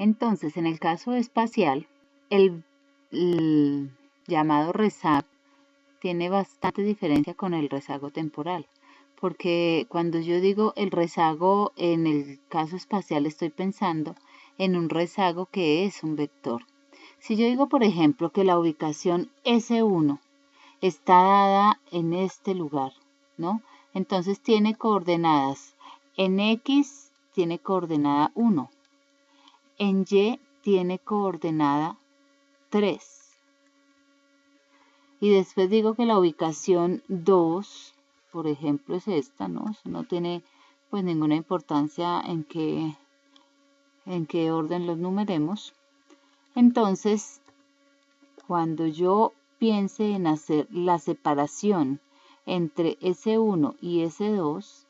Entonces, en el caso espacial, el llamado rezago tiene bastante diferencia con el rezago temporal, porque cuando yo digo el rezago en el caso espacial estoy pensando en un rezago que es un vector. Si yo digo, por ejemplo, que la ubicación S1 está dada en este lugar, ¿no? Entonces tiene coordenadas. En X tiene coordenada 1. En Y tiene coordenada 3. Y después digo que la ubicación 2, por ejemplo, es esta, ¿no? Eso no tiene pues ninguna importancia en qué orden los numeremos. Entonces, cuando yo piense en hacer la separación entre S1 y S2,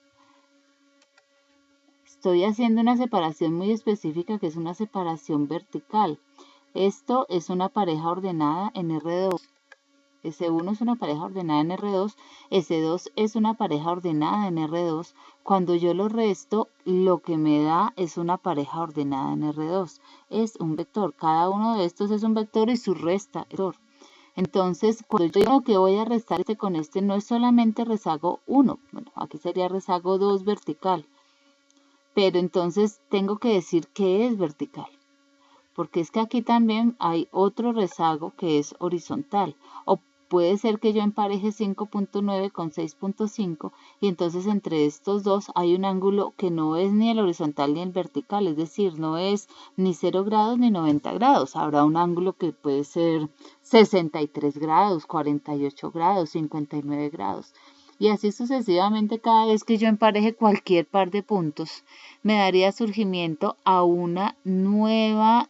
estoy haciendo una separación muy específica que es una separación vertical. Esto es una pareja ordenada en R2. S1 es una pareja ordenada en R2, S2 es una pareja ordenada en R2. Cuando yo lo resto, lo que me da es una pareja ordenada en R2. Es un vector. Cada uno de estos es un vector y su resta es vector. Entonces, cuando yo digo que voy a restar este con este, no es solamente rezago 1. Bueno, aquí sería rezago 2 vertical. Pero entonces tengo que decir que es vertical. Porque es que aquí también hay otro rezago que es horizontal. O puede ser que yo empareje 5.9 con 6.5 y entonces entre estos dos hay un ángulo que no es ni el horizontal ni el vertical, es decir, no es ni 0 grados ni 90 grados. Habrá un ángulo que puede ser 63 grados, 48 grados, 59 grados. Y así sucesivamente cada vez que yo empareje cualquier par de puntos, me daría surgimiento a una nueva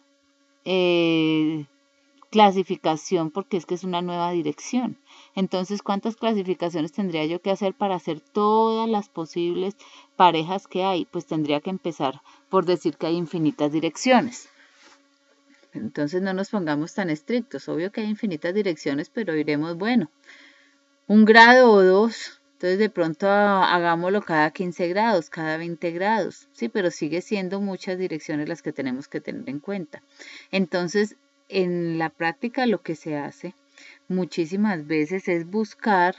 clasificación, porque es que es una nueva dirección. Entonces, ¿cuántas clasificaciones tendría yo que hacer para hacer todas las posibles parejas que hay? Pues tendría que empezar por decir que hay infinitas direcciones. Entonces no nos pongamos tan estrictos. Obvio que hay infinitas direcciones, pero diremos, bueno, 1 grado o 2. Entonces de pronto hagámoslo cada 15 grados, cada 20 grados, sí, pero sigue siendo muchas direcciones las que tenemos que tener en cuenta. Entonces, en la práctica lo que se hace muchísimas veces es buscar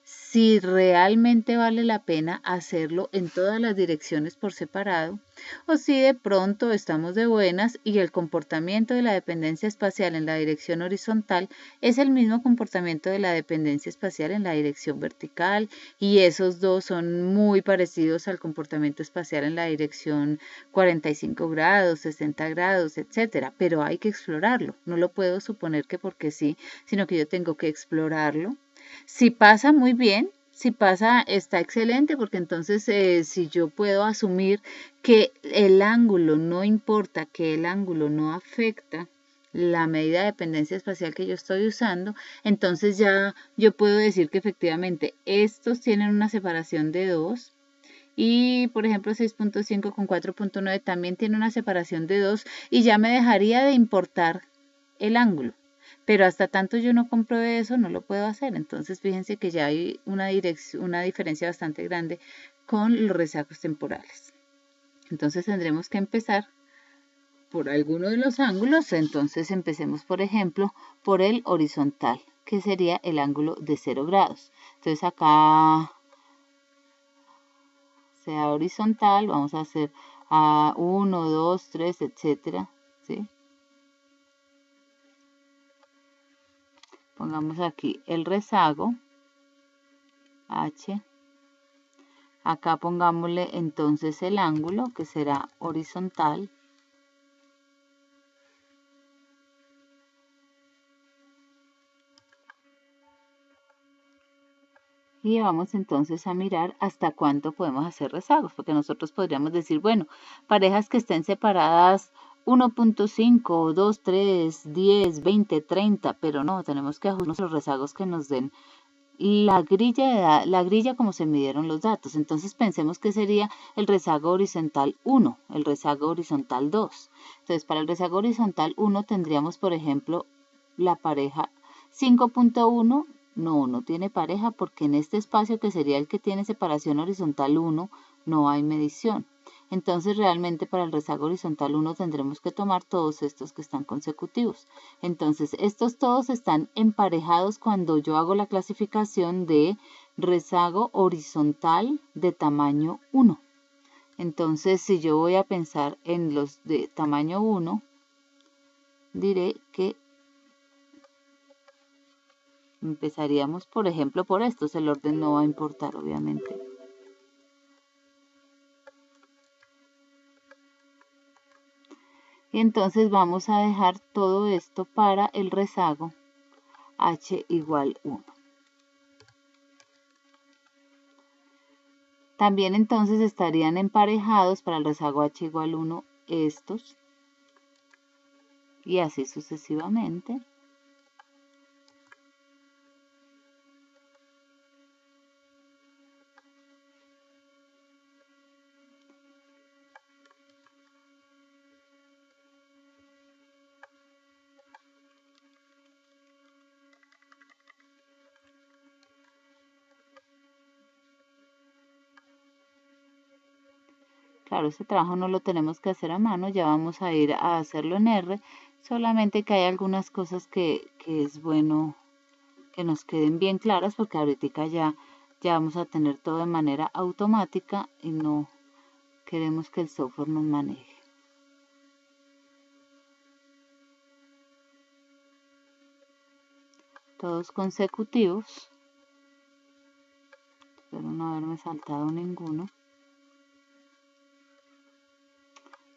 si realmente vale la pena hacerlo en todas las direcciones por separado o si de pronto estamos de buenas y el comportamiento de la dependencia espacial en la dirección horizontal es el mismo comportamiento de la dependencia espacial en la dirección vertical y esos dos son muy parecidos al comportamiento espacial en la dirección 45 grados, 60 grados, etcétera, pero hay que explorarlo, no lo puedo suponer que porque sí, sino que yo tengo que explorarlo. Si pasa, muy bien. Si pasa, está excelente, porque entonces si yo puedo asumir que el ángulo no importa, que el ángulo no afecta la medida de dependencia espacial que yo estoy usando, entonces ya yo puedo decir que efectivamente estos tienen una separación de 2 y por ejemplo 6.5 con 4.9 también tiene una separación de 2 y ya me dejaría de importar el ángulo. Pero hasta tanto yo no compruebe eso, no lo puedo hacer. Entonces, fíjense que ya hay una diferencia bastante grande con los rezagos temporales. Entonces, tendremos que empezar por alguno de los ángulos. Entonces, empecemos, por ejemplo, por el horizontal, que sería el ángulo de 0 grados. Entonces, acá sea horizontal, vamos a hacer a 1, 2, 3, etcétera, ¿sí? Pongamos aquí el rezago, H. Acá pongámosle entonces el ángulo, que será horizontal. Y vamos entonces a mirar hasta cuánto podemos hacer rezagos, porque nosotros podríamos decir, bueno, parejas que estén separadas 1.5, 2, 3, 10, 20, 30, pero no, tenemos que ajustar los rezagos que nos den la grilla como se midieron los datos. Entonces pensemos que sería el rezago horizontal 1, el rezago horizontal 2. Entonces para el rezago horizontal 1 tendríamos, por ejemplo, la pareja 5.1, no tiene pareja porque en este espacio que sería el que tiene separación horizontal 1, no hay medición. Entonces realmente para el rezago horizontal 1 tendremos que tomar todos estos que están consecutivos. Entonces estos todos están emparejados cuando yo hago la clasificación de rezago horizontal de tamaño 1. Entonces si yo voy a pensar en los de tamaño 1, diré que empezaríamos por ejemplo por estos, el orden no va a importar obviamente. Y entonces vamos a dejar todo esto para el rezago h igual 1. También entonces estarían emparejados para el rezago h igual 1 estos. Y así sucesivamente. Claro, ese trabajo no lo tenemos que hacer a mano, ya vamos a ir a hacerlo en R, solamente que hay algunas cosas que es bueno que nos queden bien claras porque ahorita ya vamos a tener todo de manera automática y no queremos que el software nos maneje. Todos consecutivos, espero no haberme saltado ninguno.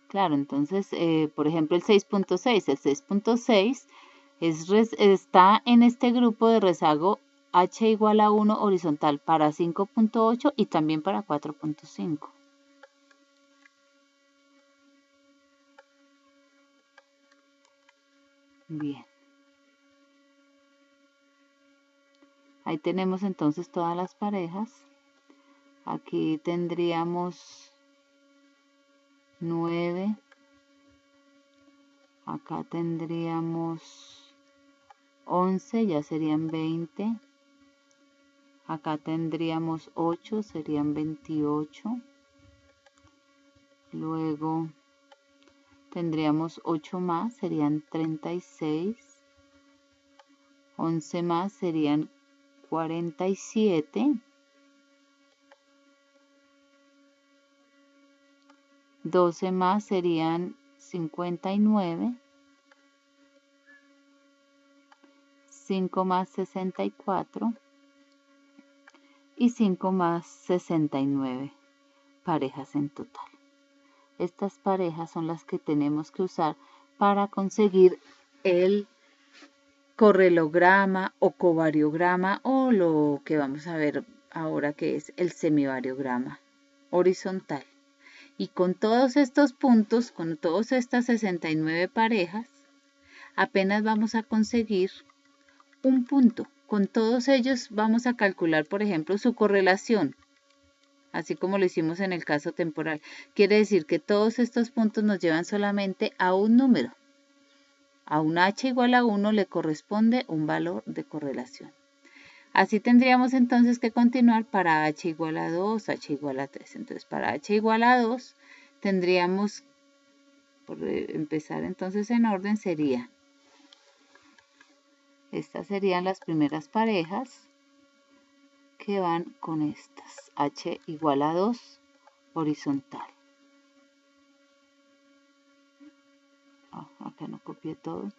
Claro, entonces, por ejemplo, el 6.6. El 6.6 está en este grupo de rezago h igual a 1 horizontal para 5.8 y también para 4.5. Bien. Ahí tenemos entonces todas las parejas. Aquí tendríamos 9, acá tendríamos 11, ya serían 20, acá tendríamos 8, serían 28, luego tendríamos 8 más, serían 36, 11 más serían 47, 12 más serían 59, 5 más 64 y 5 más 69 parejas en total. Estas parejas son las que tenemos que usar para conseguir el correlograma o covariograma o lo que vamos a ver ahora que es el semivariograma horizontal. Y con todos estos puntos, con todas estas 69 parejas, apenas vamos a conseguir un punto. Con todos ellos vamos a calcular, por ejemplo, su correlación, así como lo hicimos en el caso temporal. Quiere decir que todos estos puntos nos llevan solamente a un número. A un h igual a 1 le corresponde un valor de correlación. Así tendríamos entonces que continuar para h igual a 2, h igual a 3. Entonces para h igual a 2 tendríamos, por empezar entonces en orden, estas serían las primeras parejas que van con estas. H igual a 2 horizontal. Acá no copié todo.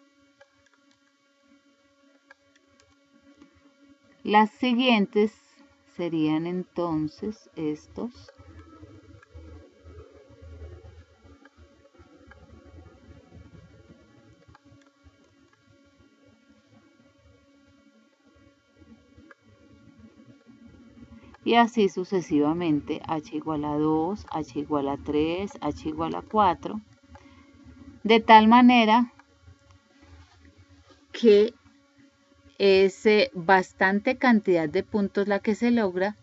Las siguientes serían entonces estos. Y así sucesivamente, h igual a 2, h igual a 3, h igual a 4. De tal manera que es bastante cantidad de puntos la que se logra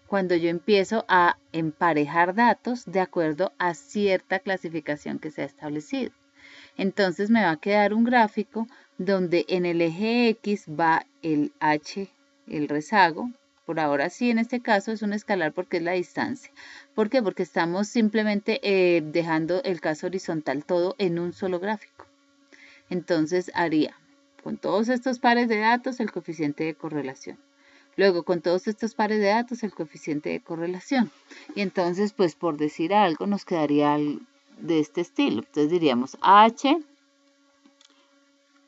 cuando yo empiezo a emparejar datos de acuerdo a cierta clasificación que se ha establecido. Entonces me va a quedar un gráfico donde en el eje X va el H, el rezago, por ahora sí, en este caso es un escalar porque es la distancia. ¿Por qué? Porque estamos simplemente dejando el caso horizontal todo en un solo gráfico. Entonces haría con todos estos pares de datos el coeficiente de correlación. Luego con todos estos pares de datos el coeficiente de correlación. Y entonces pues por decir algo nos quedaría de este estilo. Entonces diríamos H,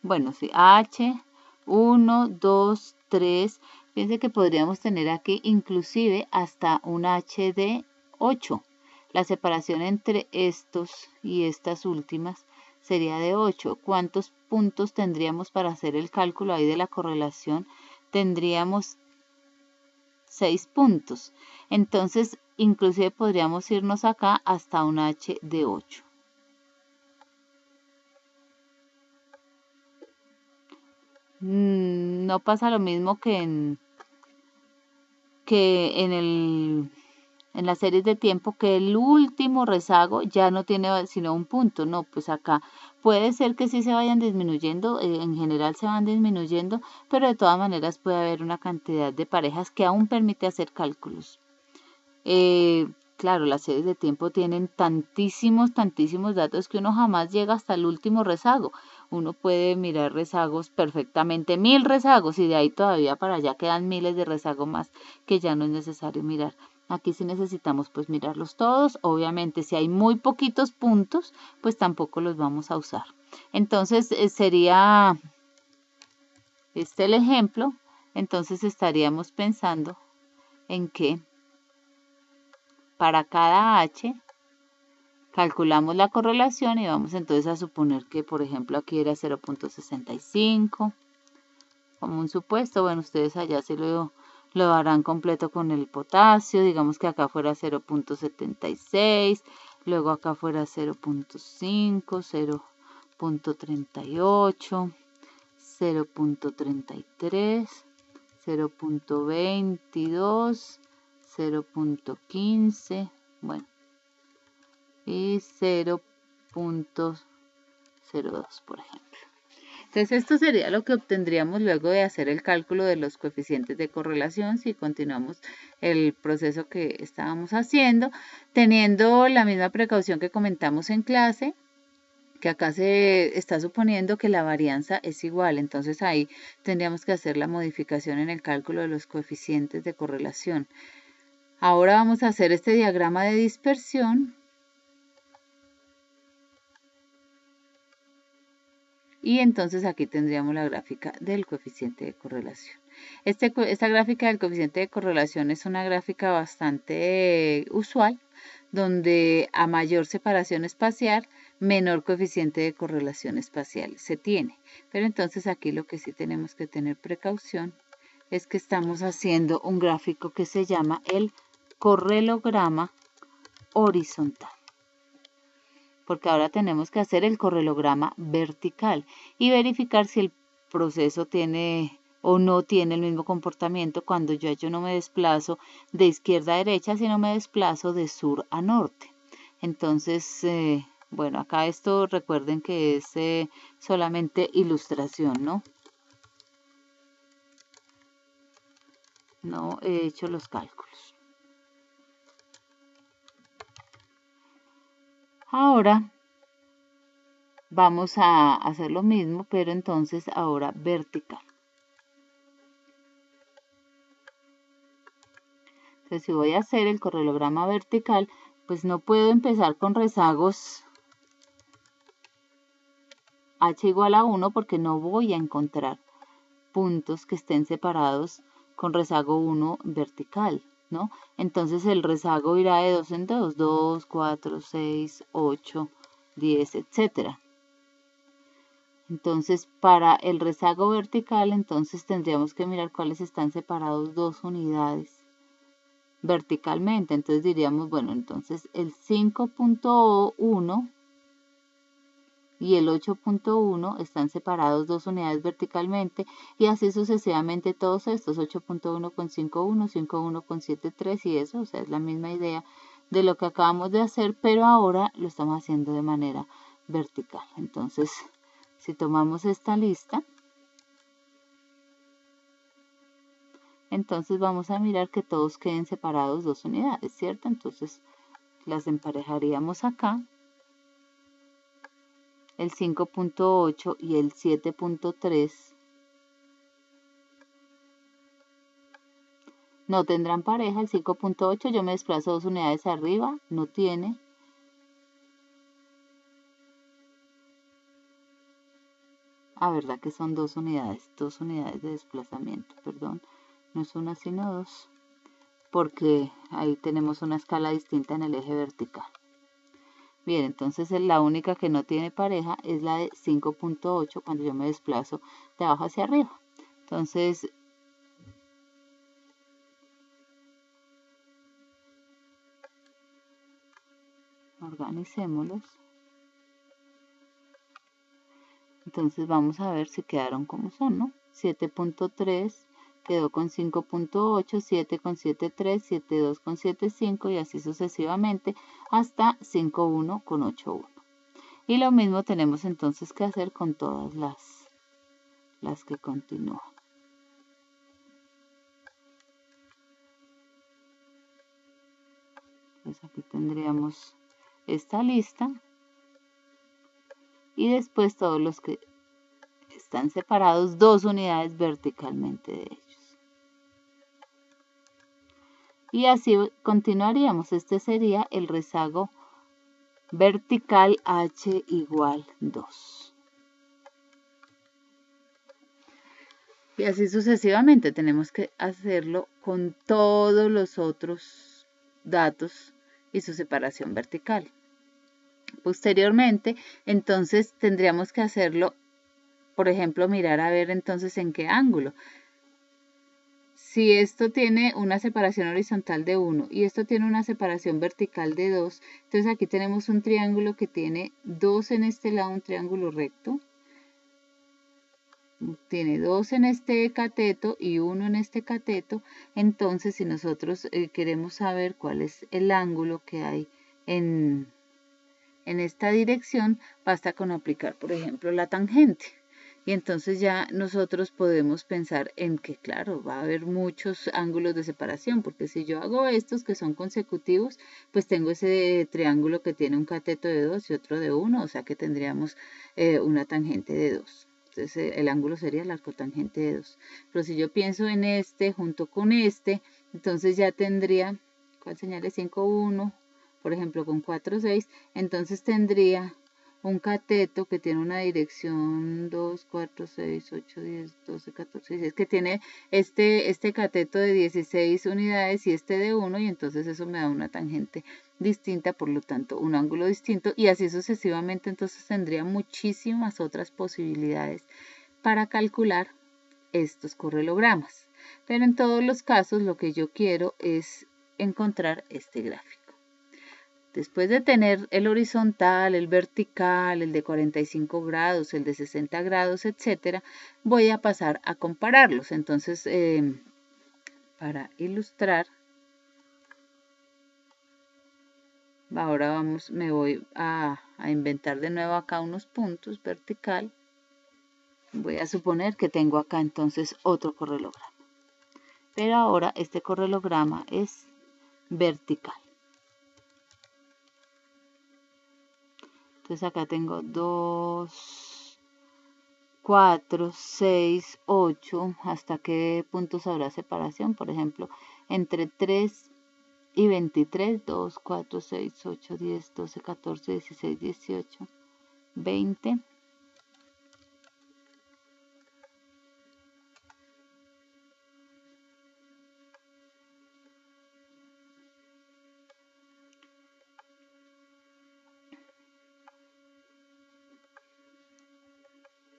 bueno sí, H, 1, 2, 3. Fíjense que podríamos tener aquí inclusive hasta un H de 8. La separación entre estos y estas últimas sería de 8. ¿Cuántos puntos tendríamos para hacer el cálculo ahí de la correlación? Tendríamos 6 puntos. Entonces, inclusive podríamos irnos acá hasta un H de 8. No pasa lo mismo que en las series de tiempo, que el último rezago ya no tiene sino un punto. No, pues acá puede ser que sí se vayan disminuyendo, en general se van disminuyendo, pero de todas maneras puede haber una cantidad de parejas que aún permite hacer cálculos. Claro, las series de tiempo tienen tantísimos datos que uno jamás llega hasta el último rezago. Uno puede mirar rezagos perfectamente, 1000 rezagos, y de ahí todavía para allá quedan miles de rezagos más que ya no es necesario mirar. Aquí sí necesitamos pues mirarlos todos. Obviamente si hay muy poquitos puntos, pues tampoco los vamos a usar. Entonces sería este el ejemplo. Entonces estaríamos pensando en que para cada H calculamos la correlación y vamos entonces a suponer que, por ejemplo, aquí era 0.65, como un supuesto. Bueno, ustedes allá se lo harán completo con el potasio. Digamos que acá fuera 0.76, luego acá fuera 0.5, 0.38, 0.33, 0.22, 0.15, bueno, y 0.02, por ejemplo. Entonces esto sería lo que obtendríamos luego de hacer el cálculo de los coeficientes de correlación si continuamos el proceso que estábamos haciendo, teniendo la misma precaución que comentamos en clase, que acá se está suponiendo que la varianza es igual. Entonces ahí tendríamos que hacer la modificación en el cálculo de los coeficientes de correlación. Ahora vamos a hacer este diagrama de dispersión. Y entonces aquí tendríamos la gráfica del coeficiente de correlación. Esta gráfica del coeficiente de correlación es una gráfica bastante usual, donde a mayor separación espacial, menor coeficiente de correlación espacial se tiene. Pero entonces aquí lo que sí tenemos que tener precaución es que estamos haciendo un gráfico que se llama el correlograma horizontal, porque ahora tenemos que hacer el correlograma vertical y verificar si el proceso tiene o no tiene el mismo comportamiento cuando yo no me desplazo de izquierda a derecha, sino me desplazo de sur a norte. Entonces, bueno, acá esto recuerden que es solamente ilustración, ¿no? No he hecho los cálculos. Ahora vamos a hacer lo mismo, pero entonces ahora vertical. Entonces, si voy a hacer el correlograma vertical, pues no puedo empezar con rezagos h igual a 1 porque no voy a encontrar puntos que estén separados con rezago 1 vertical, ¿no? Entonces el rezago irá de 2 en 2, 2, 4, 6, 8, 10, etc. Entonces, para el rezago vertical, entonces tendríamos que mirar cuáles están separados 2 unidades verticalmente. Entonces diríamos, bueno, entonces el 5.1 y el 8.1 están separados 2 unidades verticalmente, y así sucesivamente todos estos, 8.1 con 5.1, 5.1 con 7.3 y eso, o sea, es la misma idea de lo que acabamos de hacer, pero ahora lo estamos haciendo de manera vertical. Entonces, si tomamos esta lista, entonces vamos a mirar que todos queden separados 2 unidades, ¿cierto? Entonces las emparejaríamos acá, el 5.8 y el 7.3 no tendrán pareja. El 5.8 yo me desplazo 2 unidades arriba, no tiene. ¿Verdad que son 2 unidades? 2 unidades de desplazamiento, perdón. No es una sino 2, porque ahí tenemos una escala distinta en el eje vertical. Bien, entonces la única que no tiene pareja es la de 5.8 cuando yo me desplazo de abajo hacia arriba. Entonces, organicémoslos. Entonces vamos a ver si quedaron como son, ¿no? 7.3 quedó con 5.8, 7 con 7.3, 7.2 con 7.5 y así sucesivamente hasta 5.1 con 8.1. Y lo mismo tenemos entonces que hacer con todas las que continúan. Pues aquí tendríamos esta lista y después todos los que están separados 2 unidades verticalmente de ellos. Y así continuaríamos. Este sería el rezago vertical H igual 2. Y así sucesivamente tenemos que hacerlo con todos los otros datos y su separación vertical. Posteriormente, entonces tendríamos que hacerlo, por ejemplo, mirar a ver entonces en qué ángulo. Si esto tiene una separación horizontal de 1 y esto tiene una separación vertical de 2, entonces aquí tenemos un triángulo que tiene 2 en este lado, un triángulo recto. Tiene 2 en este cateto y 1 en este cateto. Entonces, si nosotros queremos saber cuál es el ángulo que hay en esta dirección, basta con aplicar, por ejemplo, la tangente. Y entonces ya nosotros podemos pensar en que, claro, va a haber muchos ángulos de separación, porque si yo hago estos que son consecutivos, pues tengo ese triángulo que tiene un cateto de 2 y otro de 1, o sea que tendríamos una tangente de 2. Entonces el ángulo sería la cotangente de 2. Pero si yo pienso en este junto con este, entonces ya tendría, ¿cuál señal es? 5, 1, por ejemplo, con 4, 6, entonces tendría un cateto que tiene una dirección 2, 4, 6, 8, 10, 12, 14, 16, que tiene este cateto de 16 unidades y este de 1, y entonces eso me da una tangente distinta, por lo tanto un ángulo distinto, y así sucesivamente. Entonces tendría muchísimas otras posibilidades para calcular estos correlogramas. Pero en todos los casos lo que yo quiero es encontrar este gráfico. Después de tener el horizontal, el vertical, el de 45 grados, el de 60 grados, etcétera, voy a pasar a compararlos. Entonces, para ilustrar, ahora me voy a inventar de nuevo acá unos puntos vertical. Voy a suponer que tengo acá entonces otro correlograma. Pero ahora este correlograma es vertical. Entonces acá tengo 2, 4, 6, 8. ¿Hasta qué puntos habrá separación? Por ejemplo, entre 3 y 23, 2, 4, 6, 8, 10, 12, 14, 16, 18, 20.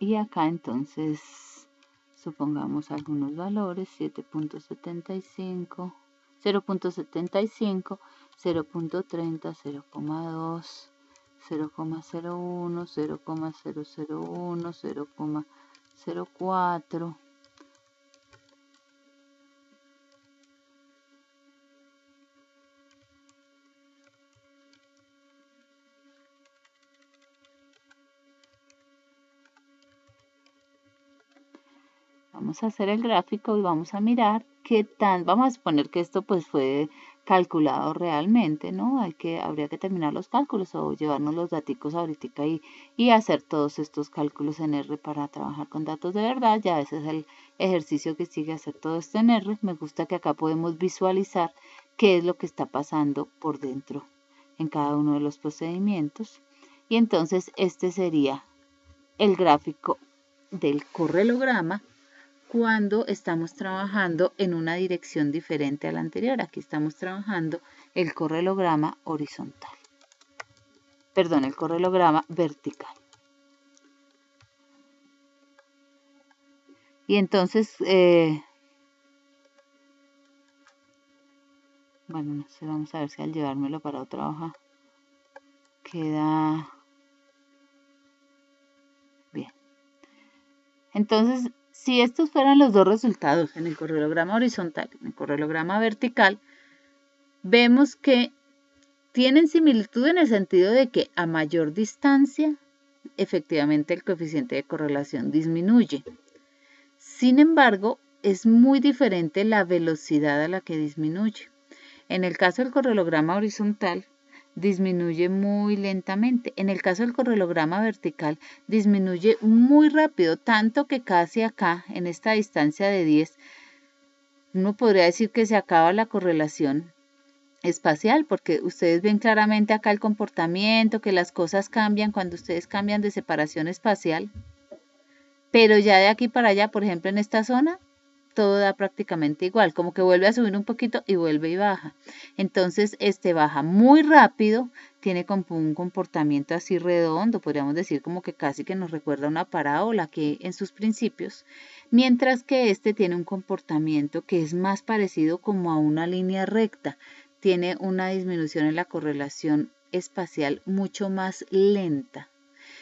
Y acá entonces supongamos algunos valores: 7.75, 0.75, 0.30, 0.2, 0.01, 0.001, 0.04. vamos a hacer el gráfico y vamos a mirar qué tan, vamos a suponer que esto pues fue calculado realmente, ¿no? Habría que terminar los cálculos o llevarnos los daticos ahorita y hacer todos estos cálculos en R para trabajar con datos de verdad. Ya ese es el ejercicio que sigue, hacer todo esto en R. Me gusta que acá podemos visualizar qué es lo que está pasando por dentro en cada uno de los procedimientos. Y entonces este sería el gráfico del correlograma cuando estamos trabajando en una dirección diferente a la anterior. Aquí estamos trabajando el correlograma horizontal. Perdón, el correlograma vertical. Y entonces, bueno, no sé, vamos a ver si al llevármelo para otra hoja queda bien. Entonces, si estos fueran los dos resultados en el correlograma horizontal y en el correlograma vertical, vemos que tienen similitud en el sentido de que a mayor distancia, efectivamente el coeficiente de correlación disminuye. Sin embargo, es muy diferente la velocidad a la que disminuye. En el caso del correlograma horizontal, disminuye muy lentamente. En el caso del correlograma vertical, disminuye muy rápido, tanto que casi acá, en esta distancia de 10, uno podría decir que se acaba la correlación espacial, porque ustedes ven claramente acá el comportamiento, que las cosas cambian cuando ustedes cambian de separación espacial, pero ya de aquí para allá, por ejemplo, en esta zona, todo da prácticamente igual, como que vuelve a subir un poquito y vuelve y baja. Entonces, este baja muy rápido, tiene como un comportamiento así redondo, podríamos decir como que casi que nos recuerda a una parábola que en sus principios, mientras que este tiene un comportamiento que es más parecido como a una línea recta, tiene una disminución en la correlación espacial mucho más lenta.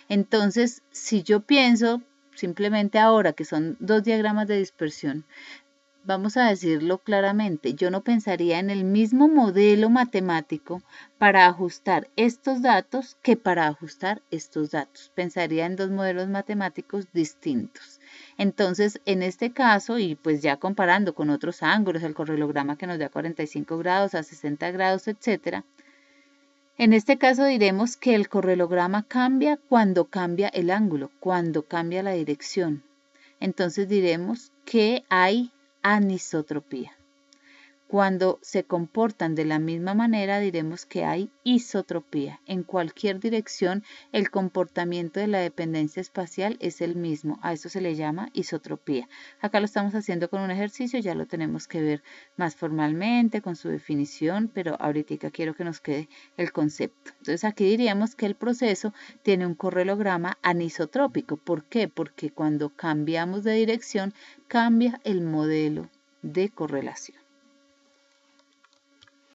Entonces, si yo pienso simplemente ahora que son dos diagramas de dispersión, vamos a decirlo claramente, yo no pensaría en el mismo modelo matemático para ajustar estos datos que para ajustar estos datos. Pensaría en dos modelos matemáticos distintos. Entonces, en este caso, y pues ya comparando con otros ángulos, el correlograma que nos da 45 grados a 60 grados, etcétera, en este caso diremos que el correlograma cambia cuando cambia el ángulo, cuando cambia la dirección. Entonces diremos que hay anisotropía. Cuando se comportan de la misma manera, diremos que hay isotropía. En cualquier dirección, el comportamiento de la dependencia espacial es el mismo. A eso se le llama isotropía. Acá lo estamos haciendo con un ejercicio, ya lo tenemos que ver más formalmente, con su definición, pero ahorita quiero que nos quede el concepto. Entonces aquí diríamos que el proceso tiene un correlograma anisotrópico. ¿Por qué? Porque cuando cambiamos de dirección, cambia el modelo de correlación.